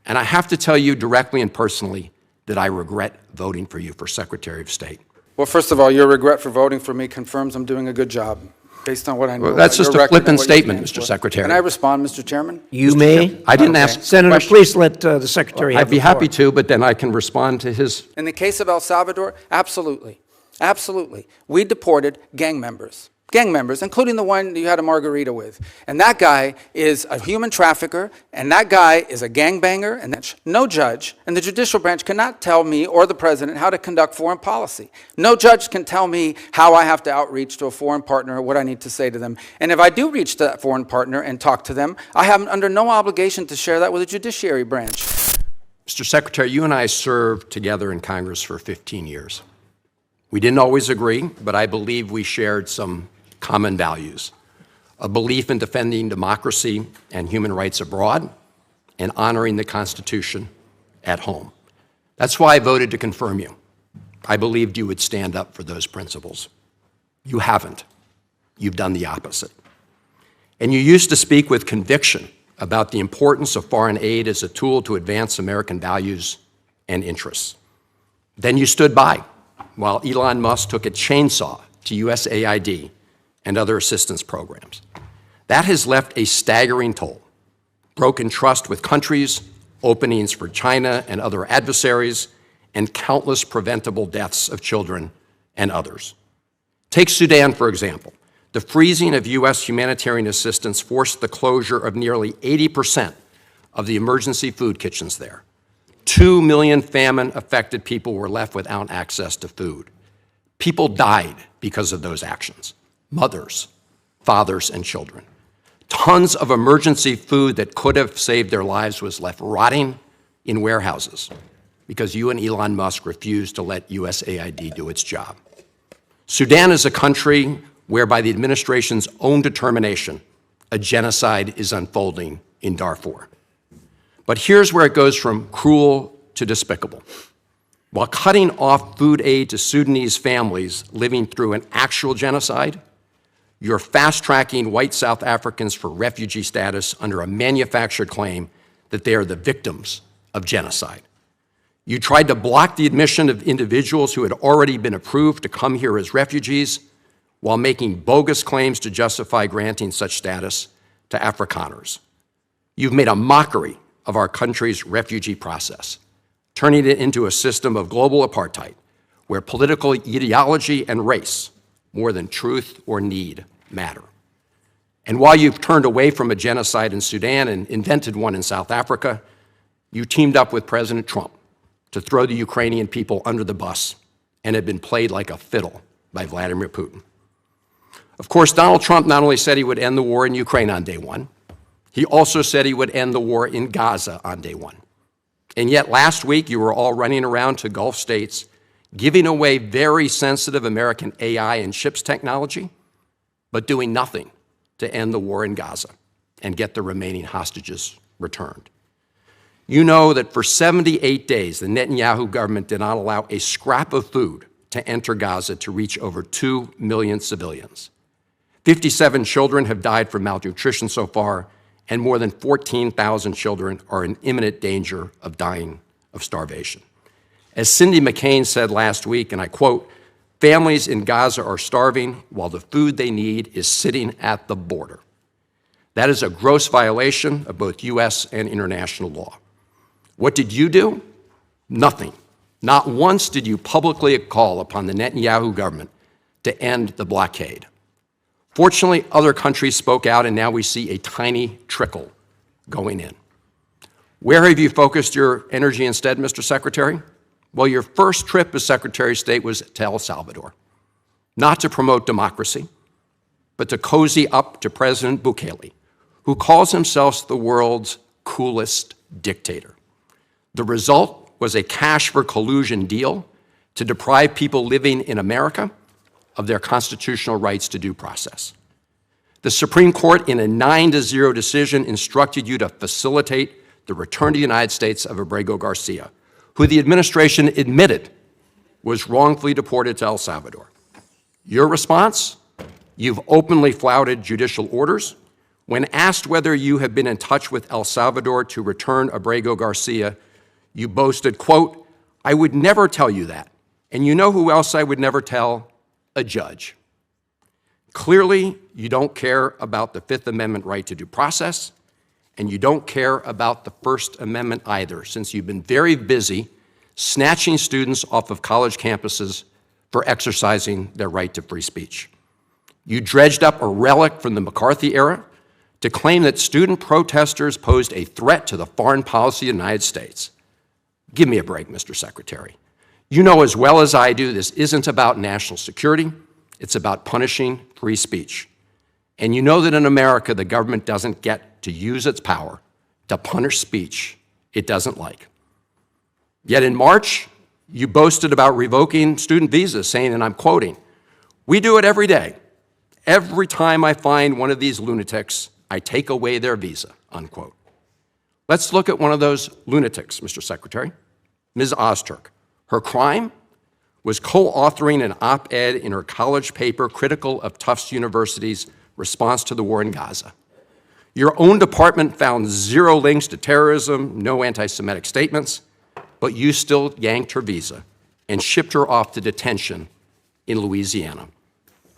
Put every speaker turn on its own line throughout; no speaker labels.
And I have to tell you directly and personally that I regret voting for you for Secretary of State.
Well, first of all, your regret for voting for me confirms I'm doing a good job, based on what I know.
Well, that's just a flippant statement, Mr.
for.
Secretary.
Can I respond, Mr. Chairman?
You
Mr.
may.
Chairman?
I didn't
Okay.
ask.
Senator,
question.
please let the Secretary have
I'd be
the floor.
happy to, but then I can respond to his.
In the case of El Salvador, absolutely. Absolutely. We deported gang members, including the one you had a margarita with. And that guy is a human trafficker, and that guy is a gangbanger, and that's no judge, and the judicial branch cannot tell me or the president how to conduct foreign policy. No judge can tell me how I have to outreach to a foreign partner or what I need to say to them. And if I do reach to that foreign partner and talk to them, I have under no obligation to share that with the judiciary branch.
Mr. Secretary, you and I served together in Congress for 15 years. We didn't always agree, but I believe we shared some common values: a belief in defending democracy and human rights abroad and honoring the Constitution at home. That's why I voted to confirm you. I believed you would stand up for those principles. You haven't. You've done the opposite. And you used to speak with conviction about the importance of foreign aid as a tool to advance American values and interests. Then you stood by while Elon Musk took a chainsaw to USAID and other assistance programs. That has left a staggering toll: broken trust with countries, openings for China and other adversaries, and countless preventable deaths of children and others. Take Sudan, for example. The freezing of U.S. humanitarian assistance forced the closure of nearly 80% of the emergency food kitchens there. 2 million famine-affected people were left without access to food. People died because of those actions: mothers, fathers, and children. Tons of emergency food that could have saved their lives was left rotting in warehouses because you and Elon Musk refused to let USAID do its job. Sudan is a country where, by the administration's own determination, a genocide is unfolding in Darfur. But here's where it goes from cruel to despicable. While cutting off food aid to Sudanese families living through an actual genocide, you're fast-tracking white South Africans for refugee status under a manufactured claim that they are the victims of genocide. You tried to block the admission of individuals who had already been approved to come here as refugees while making bogus claims to justify granting such status to Afrikaners. You've made a mockery of our country's refugee process, turning it into a system of global apartheid where political ideology and race, more than truth or need, matter. And while you've turned away from a genocide in Sudan and invented one in South Africa, you teamed up with President Trump to throw the Ukrainian people under the bus and have been played like a fiddle by Vladimir Putin. Of course, Donald Trump not only said he would end the war in Ukraine on day one, he also said he would end the war in Gaza on day one. And yet last week, you were all running around to Gulf states, giving away very sensitive American AI and chips technology, but doing nothing to end the war in Gaza and get the remaining hostages returned. You know that for 78 days, the Netanyahu government did not allow a scrap of food to enter Gaza to reach over 2 million civilians. 57 children have died from malnutrition so far, and more than 14,000 children are in imminent danger of dying of starvation. As Cindy McCain said last week, and I quote, "Families in Gaza are starving while the food they need is sitting at the border." That is a gross violation of both U.S. and international law. What did you do? Nothing. Not once did you publicly call upon the Netanyahu government to end the blockade. Fortunately, other countries spoke out, and now we see a tiny trickle going in. Where have you focused your energy instead, Mr. Secretary? Well, your first trip as Secretary of State was to El Salvador, not to promote democracy, but to cozy up to President Bukele, who calls himself the world's coolest dictator. The result was a cash for collusion deal to deprive people living in America of their constitutional rights to due process. The Supreme Court, in a 9-0 decision, instructed you to facilitate the return to the United States of Abrego Garcia, who the administration admitted was wrongfully deported to El Salvador. Your response? You've openly flouted judicial orders, When asked whether you have been in touch with El Salvador to return Abrego Garcia, you boasted, quote, "I would never tell you that. And you know who else I would never tell? A judge." Clearly, you don't care about the Fifth Amendment right to due process, and you don't care about the First Amendment either, since you've been very busy snatching students off of college campuses for exercising their right to free speech. You dredged up a relic from the McCarthy era to claim that student protesters posed a threat to the foreign policy of the United States. Give me a break, Mr. Secretary. You know as well as I do this isn't about national security, it's about punishing free speech. And you know that in America, the government doesn't get to use its power to punish speech it doesn't like. Yet in March, you boasted about revoking student visas, saying, and I'm quoting, "We do it every day. Every time I find one of these lunatics, I take away their visa," unquote. Let's look at one of those lunatics, Mr. Secretary, Ms. Ozturk. Her crime was co-authoring an op-ed in her college paper critical of Tufts University's response to the war in Gaza. Your own department found zero links to terrorism, no anti-Semitic statements, but you still yanked her visa and shipped her off to detention in Louisiana.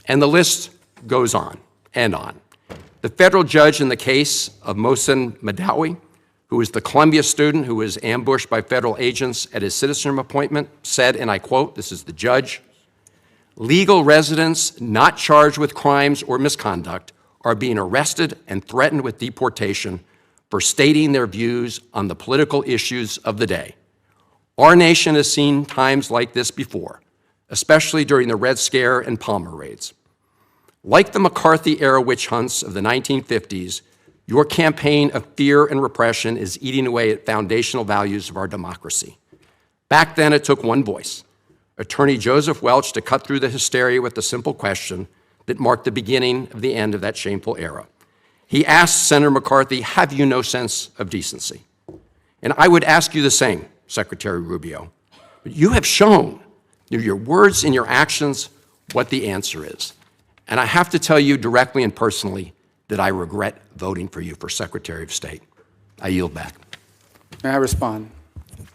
And the list goes on and on. The federal judge in the case of Mohsen Madawi, who was the Columbia student who was ambushed by federal agents at his citizenship appointment, said, and I quote, this is the judge, "Legal residents not charged with crimes or misconduct are being arrested and threatened with deportation for stating their views on the political issues of the day. Our nation has seen times like this before, especially during the Red Scare and Palmer raids. Like the McCarthy-era witch hunts of the 1950s, your campaign of fear and repression is eating away at foundational values of our democracy. Back then, it took one voice, Attorney Joseph Welch, to cut through the hysteria with the simple question that marked the beginning of the end of that shameful era. He asked Senator McCarthy, have you no sense of decency? And I would ask you the same, Secretary Rubio. But you have shown through your words and your actions what the answer is. And I have to tell you directly and personally that I regret voting for you for Secretary of State. I yield back.
May I respond?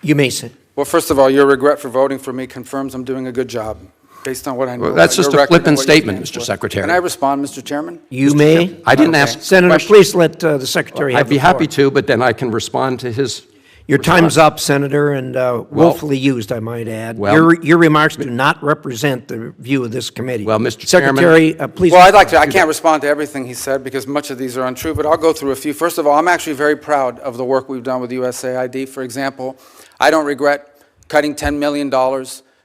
You may sit.
Well, first of all, your regret for voting for me confirms I'm doing a good job, based on what I know.
Well, that's
about
just
your
a
record and
flippant
what you
statement,
stand
Mr.
for.
Secretary.
Can I respond, Mr. Chairman?
You may.
I didn't
Okay.
ask
Senator,
questions.
please let the Secretary have
I'd be
the floor.
happy to, but then I can respond to his.
Your time's up, Senator, and willfully used, I might add.
Well-
Your remarks do not represent the view of this committee.
Well, Mr. Chairman-
Secretary, please.
Well, I'd like to. I can't respond to everything he said because much of these are untrue, but I'll go through a few. First of all, I'm actually very proud of the work we've done with USAID. For example, I don't regret cutting $10 million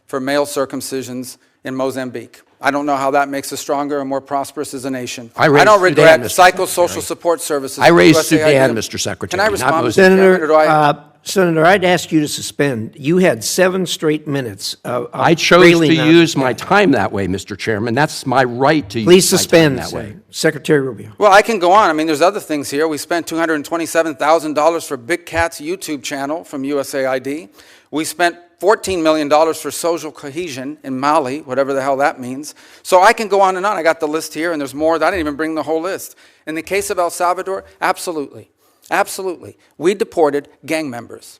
for male circumcisions in Mozambique. I don't know how that makes us stronger and more prosperous as a nation.
I raised
don't regret
Sudan, Mr.
psychosocial
Secretary.
support services.
I raised
USAID.
Sudan, Mr. Secretary,
Can I
not
respond, Mr.
Mozambique.
Chairman, or do I?
Senator, I'd ask you to suspend. You had 7 straight minutes of
I chose
really
to
not
use my
suspending.
time that way, Mr. Chairman. That's my right to
Please
use my time
suspend,
that way.
Secretary Rubio.
Well, I can go on. I mean, there's other things here. We spent $227,000 for Big Cat's YouTube channel from USAID. We spent $14 million for social cohesion in Mali, whatever the hell that means. So I can go on and on. I got the list here, and there's more. I didn't even bring the whole list. In the case of El Salvador, absolutely. Absolutely. We deported gang members,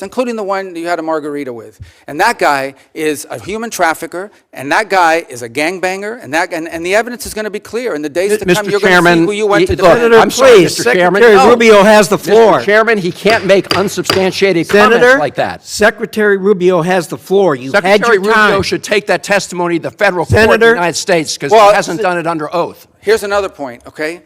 including the one you had a margarita with. And that guy is a human trafficker, and that guy is a gangbanger, and the evidence is going to be clear. In the days to come,
Mr.
you're going to
Chairman,
see who you went to
look,
defend.
I'm sorry,
please,
Mr. Chairman.
Secretary
No.
Rubio has the floor.
Mr. Chairman, he can't make unsubstantiated
Senator,
comments like that.
Secretary Rubio has the floor. You had
Secretary
your time.
Rubio should take that testimony to the federal court in the
Senator-
United States because
Well,
he hasn't done it under oath.
Here's another point, okay?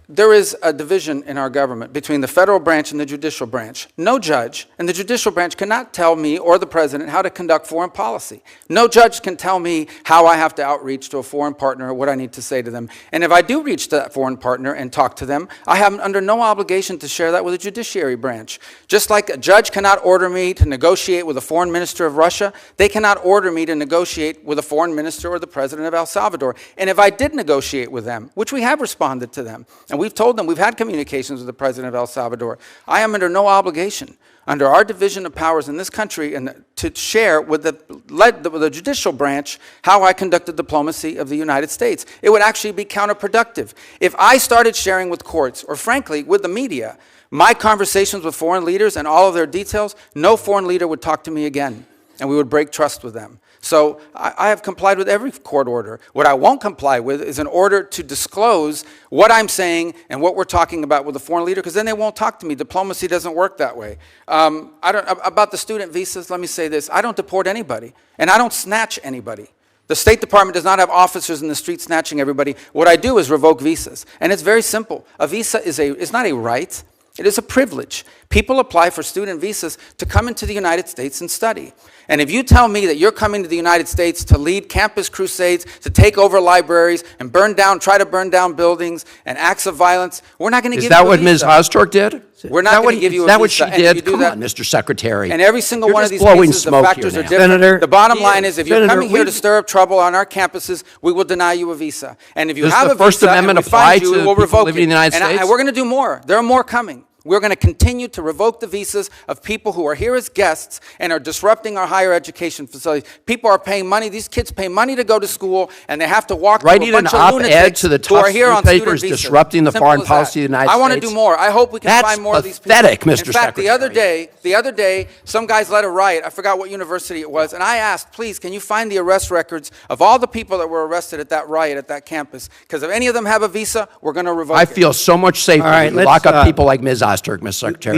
There is a division in our government between the federal branch and the judicial branch. No judge in the judicial branch cannot tell me or the president how to conduct foreign policy. No judge can tell me how I have to outreach to a foreign partner or what I need to say to them. And if I do reach to that foreign partner and talk to them, I am under no obligation to share that with the judiciary branch. Just like a judge cannot order me to negotiate with a foreign minister of Russia, they cannot order me to negotiate with a foreign minister or the president of El Salvador. And if I did negotiate with them, which we have responded to them, and And we've told them, we've had communications with the president of El Salvador. I am under no obligation, under our division of powers in this country, and to share with the judicial branch how I conduct the diplomacy of the United States. It would actually be counterproductive. If I started sharing with courts, or frankly, with the media, my conversations with foreign leaders and all of their details, no foreign leader would talk to me again, and we would break trust with them. So I have complied with every court order. What I won't comply with is an order to disclose what I'm saying and what we're talking about with a foreign leader, because then they won't talk to me. Diplomacy doesn't work that way. About the student visas, let me say this. I don't deport anybody, and I don't snatch anybody. The State Department does not have officers in the street snatching everybody. What I do is revoke visas, and it's very simple. A visa is not a right. It is a privilege. People apply for student visas to come into the United States and study. And if you tell me that you're coming to the United States to lead campus crusades, to take over libraries and try to burn down buildings and acts of violence, we're not going to give you a visa.
Is that what Ms. Ozturk did?
We're not going to give you a visa.
Is that what she
And if you
did?
do
Come
that-
on, Mr. Secretary.
And every single
You're
one of
just
these
blowing
cases, the
smoke
factors
here
are
now.
different.
Senator-
The bottom line is, if you're
Senator,
coming here to
we-
stir up trouble on our campuses, we will deny you a visa. And if you
Does
have
the
a
First
visa and
Amendment
we find
apply
you,
to
we'll
people
revoke
living in the
it.
United
And
States?
we're going to do more. There are more coming. We're going to continue to revoke the visas of people who are here as guests and are disrupting our higher education facilities. People are paying money. These kids pay money to go to school, and they have to walk through
Writing
a bunch
an
of
op-ed
lunatics
to the
who are
tough
here on
newspapers
student visas.
disrupting the
Simple
foreign
as
policy
that.
of the United
I want to
States.
do more. I hope we can
That's
find more of these people.
pathetic, Mr.
In fact, the other
Secretary.
day, some guys led a riot. I forgot what university it was, and I asked, please, can you find the arrest records of all the people that were arrested at that riot at that campus? Because if any of them have a visa, we're going to revoke it.
I feel so much safer
All right,
when you
let's,
lock up people like Ms. Osterk, Mr. Secretary.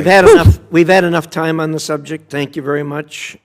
We've had enough time on the subject. Thank you very much.